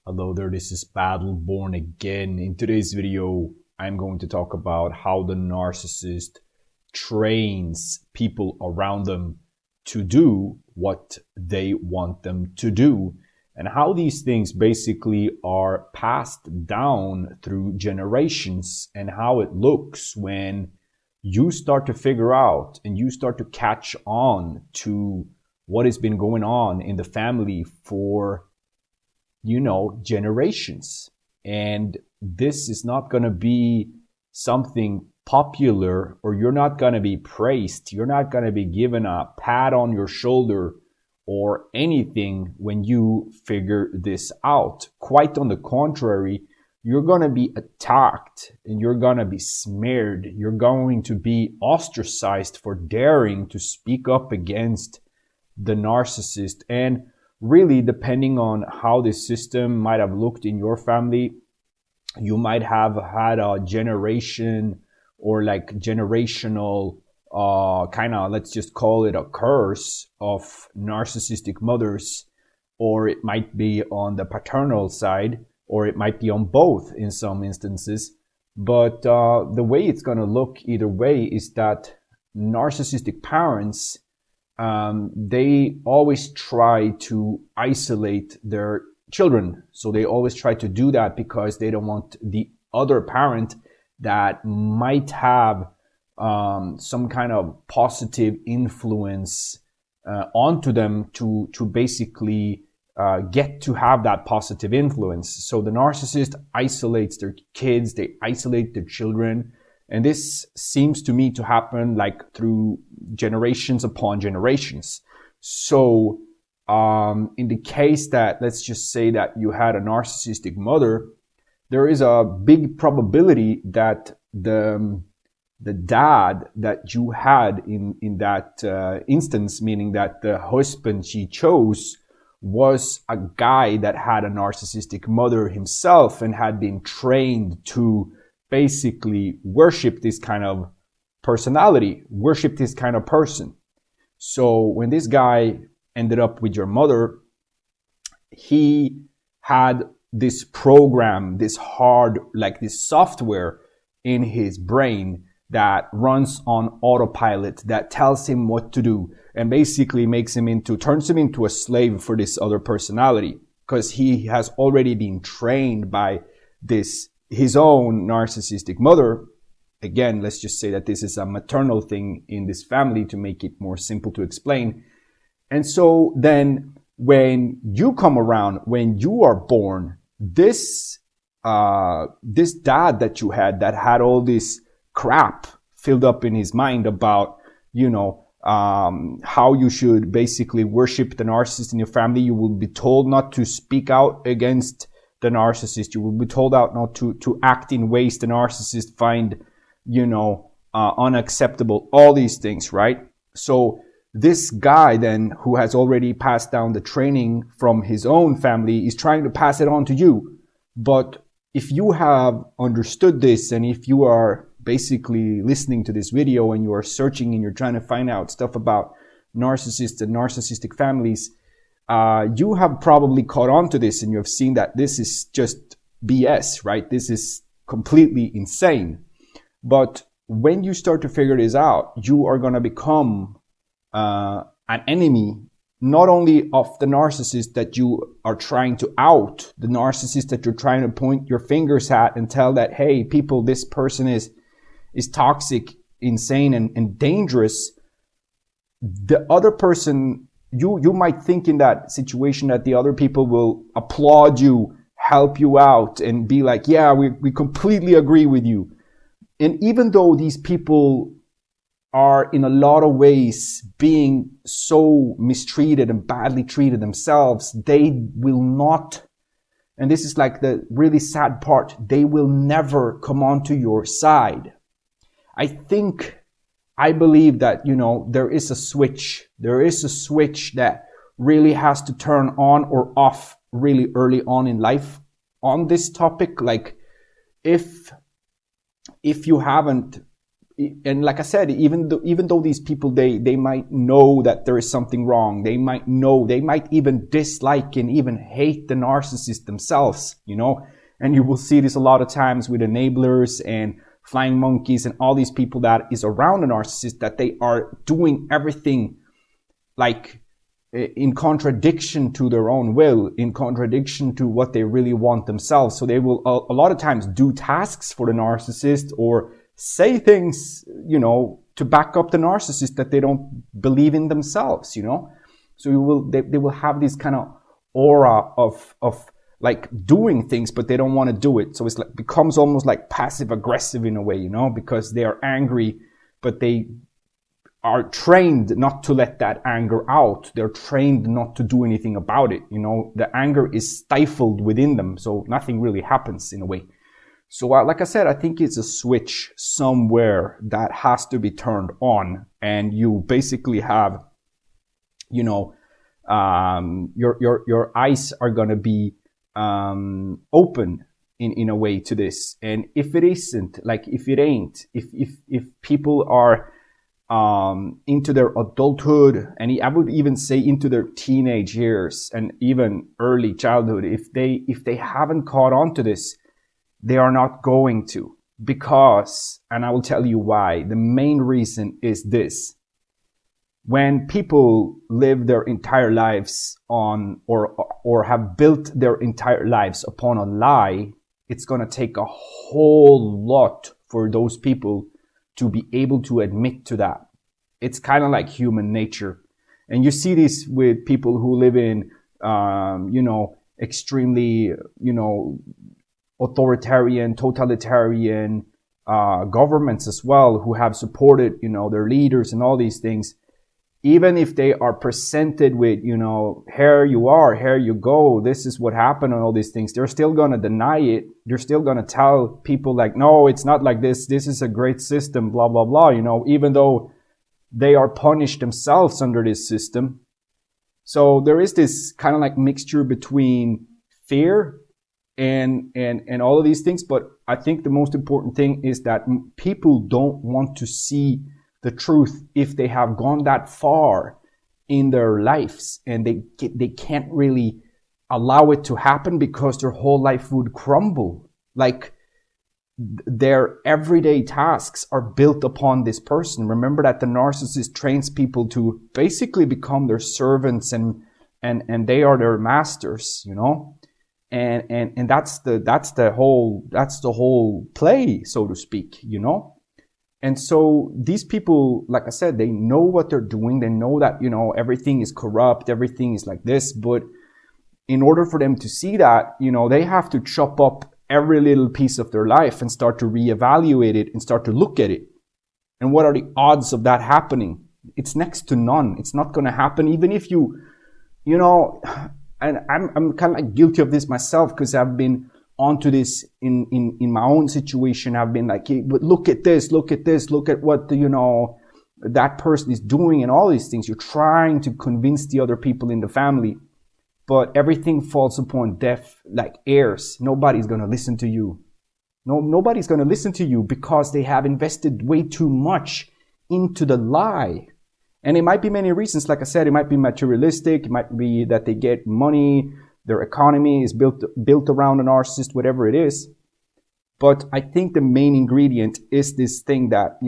Hello there, this is Battle Born again. In today's video, I'm going to talk about how the narcissist trains people around them to do what they want them to do, and how these things basically are passed down through generations, and how it looks when you start to figure out and you start to catch on to what has been going on in the family for generations. And this is not going to be something popular, or you're not going to be praised. You're not going to be given a pat on your shoulder or anything when you figure this out. Quite on the contrary, you're going to be attacked and you're going to be smeared. You're going to be ostracized for daring to speak up against the narcissist. And really, depending on how this system might have looked in your family, you might have had a generation or like generational kind of, let's just call it a curse of narcissistic mothers, or it might be on the paternal side, or it might be on both in some instances. But the way it's going to look either way is that narcissistic parents, they always try to isolate their children. So they always try to do that because they don't want the other parent that might have some kind of positive influence onto them to basically get to have that positive influence. So the narcissist isolates their kids, they isolate their children. And this seems to me to happen like through generations upon generations. So in the case that, let's just say that you had a narcissistic mother, there is a big probability that the dad that you had in that instance, meaning that the husband she chose was a guy that had a narcissistic mother himself and had been trained to basically worship this kind of personality, worship this kind of person. So when this guy ended up with your mother, he had this program, this this software in his brain that runs on autopilot, that tells him what to do, and basically turns him into a slave for this other personality, because he has already been trained by his own narcissistic mother. Again, let's just say that this is a maternal thing in this family to make it more simple to explain. And so then when you come around, when you are born, this dad that you had all this crap filled up in his mind about, how you should basically worship the narcissist in your family. You will be told not to speak out against the narcissist. You will be told out not to act in ways the narcissist find, unacceptable. All these things, right? So this guy then, who has already passed down the training from his own family, is trying to pass it on to you. But if you have understood this, and if you are basically listening to this video and you are searching and you're trying to find out stuff about narcissists and narcissistic families, you have probably caught on to this and you have seen that this is just BS, right? This is completely insane. But when you start to figure this out, you are going to become an enemy, not only of the narcissist that you are trying to out, the narcissist that you're trying to point your fingers at and tell that, hey, people, this person is toxic, insane, and dangerous. The other person, you might think in that situation that the other people will applaud you, help you out, and be like, yeah, we completely agree with you. And even though these people are in a lot of ways being so mistreated and badly treated themselves, they will not, and this is like the really sad part, they will never come onto your side. I believe that, there is a switch. There is a switch that really has to turn on or off really early on in life on this topic. Like if you haven't and like I said, even though these people, they might know that there is something wrong, they might even dislike and even hate the narcissist themselves, and you will see this a lot of times with enablers and flying monkeys and all these people that is around a narcissist, that they are doing everything like in contradiction to their own will, in contradiction to what they really want themselves. So they will a lot of times do tasks for the narcissist or say things, to back up the narcissist that they don't believe in themselves, So they will have this kind of aura of like doing things, but they don't want to do it. So it's like becomes almost like passive aggressive in a way, because they are angry, but they are trained not to let that anger out. They're trained not to do anything about it. The anger is stifled within them, so nothing really happens in a way. So like I said, I think it's a switch somewhere that has to be turned on, and you basically have, your eyes are going to be open in a way to this. And if it isn't, like if it ain't, if people are into their adulthood, and I would even say into their teenage years and even early childhood, if they haven't caught on to this, they are not going to, because, and I will tell you why. The main reason is this: when people live their entire lives on, or have built their entire lives upon a lie, it's going to take a whole lot for those people to be able to admit to that. It's kind of like human nature. And you see this with people who live in, extremely, authoritarian, totalitarian governments as well, who have supported, their leaders and all these things. Even if they are presented with, here you are, here you go, this is what happened and all these things, they're still going to deny it. They're still going to tell people like, no, it's not like this. This is a great system, blah, blah, blah, even though they are punished themselves under this system. So there is this kind of like mixture between fear and all of these things. But I think the most important thing is that people don't want to see the truth if they have gone that far in their lives, and they can't really allow it to happen because their whole life would crumble. Like their everyday tasks are built upon this person. Remember that the narcissist trains people to basically become their servants, and they are their masters, and that's the whole play, so to speak, And so these people, like I said, they know what they're doing. They know that, everything is corrupt, everything is like this. But in order for them to see that, they have to chop up every little piece of their life and start to reevaluate it and start to look at it. And what are the odds of that happening? It's next to none. It's not going to happen. Even if you and I'm kind of like guilty of this myself, because I've been onto this in my own situation. I've been like, hey, but look at this, look at what that person is doing and all these things. You're trying to convince the other people in the family, but everything falls upon deaf like ears. Nobody's going to listen to you. Nobody's going to listen to you because they have invested way too much into the lie. And it might be many reasons. Like I said, it might be materialistic. It might be that they get money. Their economy is built around a narcissist, whatever it is. But I think the main ingredient is this thing that,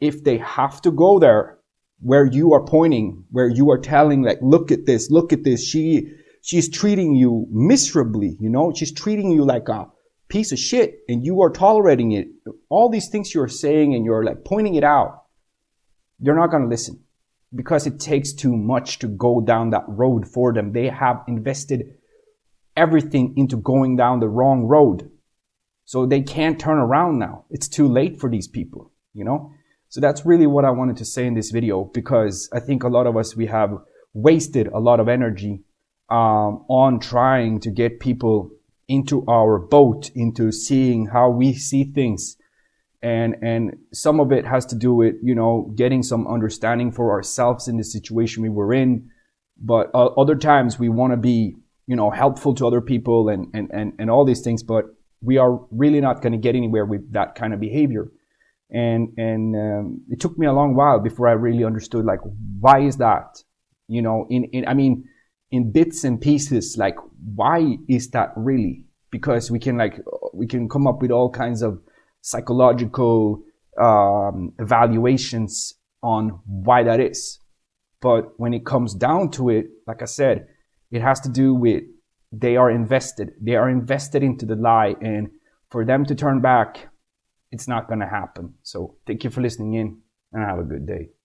if they have to go there where you are pointing, where you are telling, like, look at this, she's treating you miserably, she's treating you like a piece of shit and you are tolerating it. All these things you're saying and you're like pointing it out, they're not going to listen because it takes too much to go down that road for them. They have invested everything into going down the wrong road. So they can't turn around now. It's too late for these people, So that's really what I wanted to say in this video, because I think a lot of us, we have wasted a lot of energy on trying to get people into our boat, into seeing how we see things. And some of it has to do with, getting some understanding for ourselves in the situation we were in. But other times we want to be, helpful to other people and all these things, but we are really not going to get anywhere with that kind of behavior. And it took me a long while before I really understood, like, why is that? You know, in bits and pieces, like, why is that really? Because we can come up with all kinds of psychological evaluations on why that is. But when it comes down to it, like I said, it has to do with they are invested into the lie, and for them to turn back, it's not going to happen. So thank you for listening in, and have a good day.